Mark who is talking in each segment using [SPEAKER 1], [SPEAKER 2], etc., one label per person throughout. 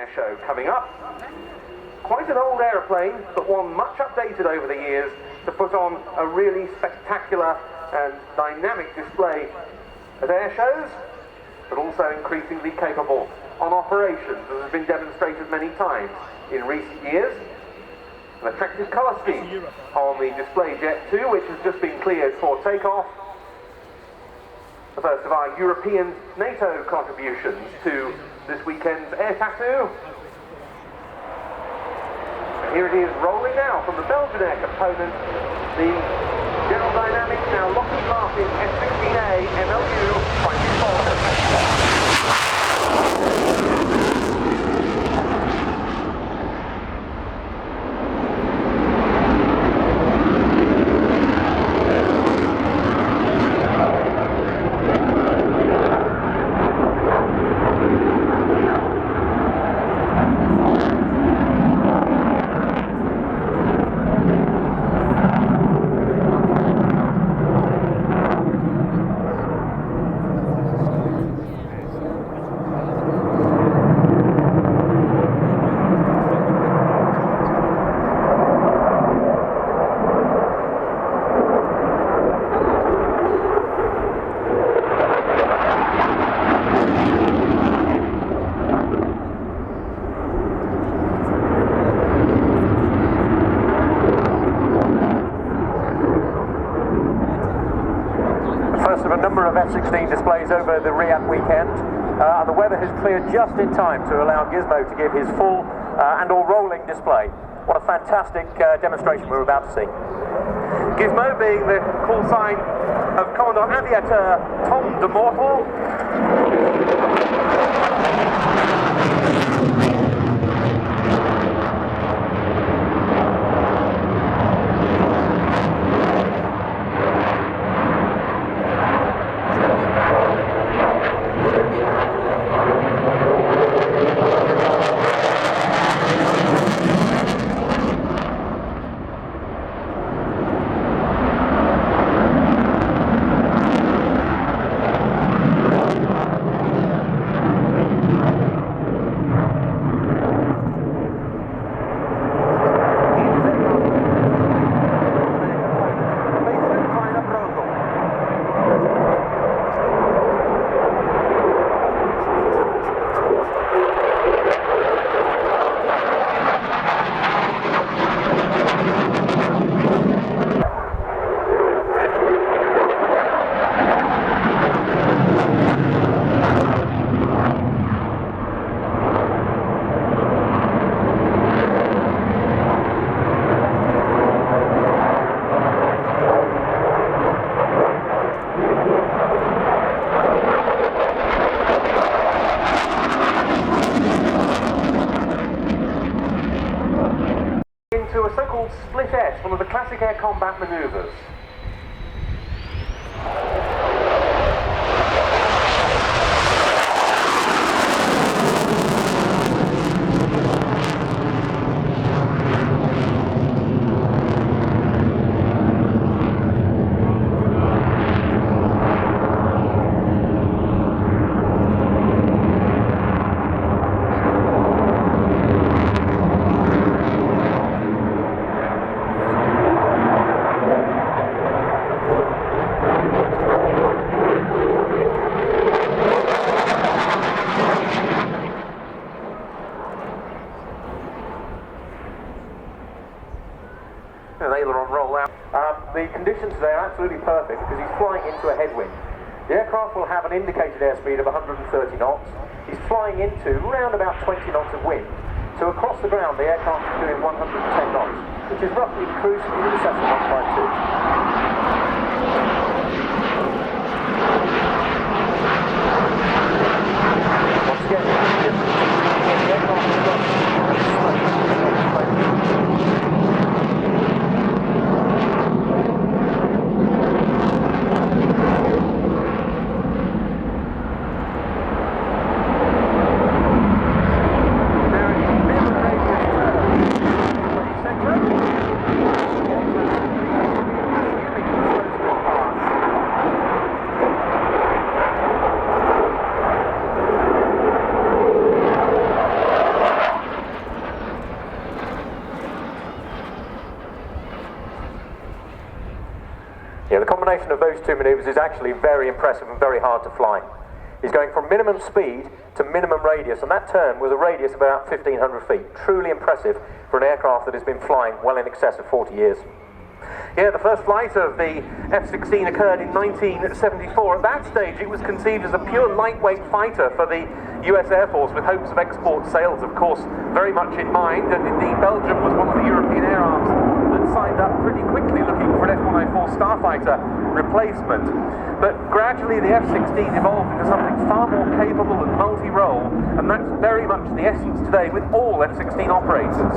[SPEAKER 1] air show coming up. Quite an old aeroplane, but one much updated over the years to put on a really spectacular and dynamic display at air shows, but also increasingly capable on operations, as has been demonstrated many times in recent years. An attractive colour scheme on the display Jet 2, which has just been cleared for takeoff. The first of our European NATO contributions to this weekend's air tattoo. And here it is rolling now from the Belgian air component, the General Dynamics, now Lockheed Martin F-16A MLU 24. Of a number of F-16 displays over the RIAT weekend. The weather has cleared just in time to allow Gizmo to give his full and/or rolling display. What a fantastic demonstration we're about to see. Gizmo being the call sign of Commandant Aviateur Tom de Mortel. Into a so-called split S, one of the classic air combat manoeuvres. Aileron roll out. The conditions today are absolutely perfect because he's flying into a headwind. The aircraft will have an indicated airspeed of 130 knots. He's flying into around about 20 knots of wind. So across the ground the aircraft is doing 110 knots, which is roughly cruise speed in excess of 152. Once again, the aircraft is got
[SPEAKER 2] combination of those two manoeuvres is actually very impressive and very hard to fly. He's going from minimum speed to minimum radius, and that turn was a radius of about 1,500 feet. Truly impressive for an aircraft that has been flying well in excess of 40 years. Yeah, the first flight of the F-16 occurred in 1974. At that stage, it was conceived as a pure lightweight fighter for the US Air Force, with hopes of export sales, of course, very much in mind. And indeed, Belgium was one of the European air arms that signed up pretty quickly looking for an F-104 Starfighter replacement. But gradually, the F-16 evolved into something far more capable and multi-role, and that's very much the essence today with all F-16 operators.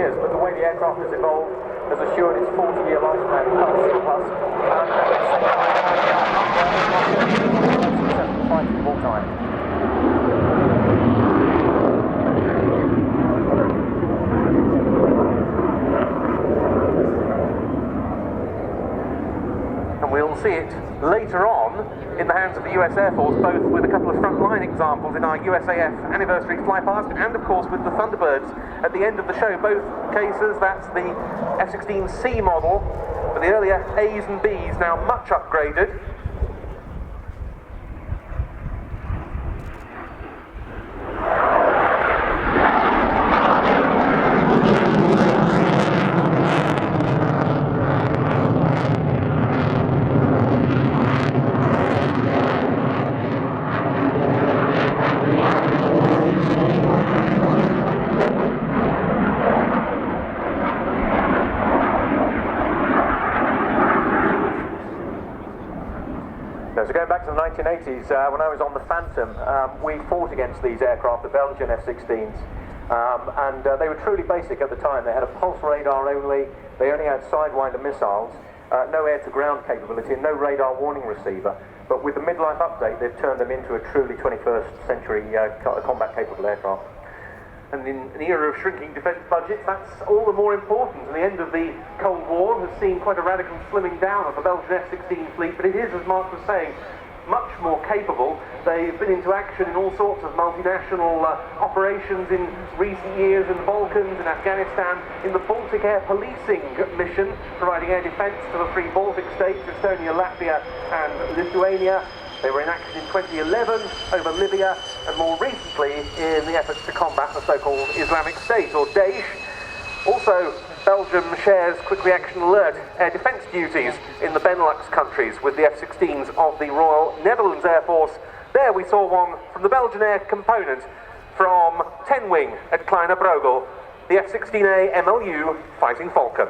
[SPEAKER 2] But the way the aircraft has evolved has assured its 40-year lifespan plus, and at the same time, successful fighters of all time. And we'll see it later on in the hands of the US Air Force, both with a couple of frontline examples in our USAF anniversary flypast, and of course with the Thunderbirds at the end of the show. Both cases, that's the F-16C model, but the earlier A's and B's now much upgraded. So going back to the 1980s, when I was on the Phantom, we fought against these aircraft, the Belgian F-16s, and they were truly basic at the time. They had a pulse radar only, they only had Sidewinder missiles, no air-to-ground capability, and no radar warning receiver. But with the midlife update, they've turned them into a truly 21st century combat-capable aircraft. And in an era of shrinking defence budgets, that's all the more important. The end of the Cold War has seen quite a radical slimming down of the Belgian F-16 fleet, but it is, as Mark was saying, much more capable. They've been into action in all sorts of multinational operations in recent years in the Balkans, in Afghanistan, in the Baltic Air Policing mission, providing air defence to the three Baltic states, Estonia, Latvia and Lithuania. They were in action in 2011 over Libya, and more recently in the efforts to combat the so-called Islamic State, or Daesh. Also, Belgium shares quick reaction alert air defence duties in the Benelux countries with the F-16s of the Royal Netherlands Air Force. There we saw one from the Belgian Air component from 10 Wing at Kleine Brogel, the F-16A MLU Fighting Falcon.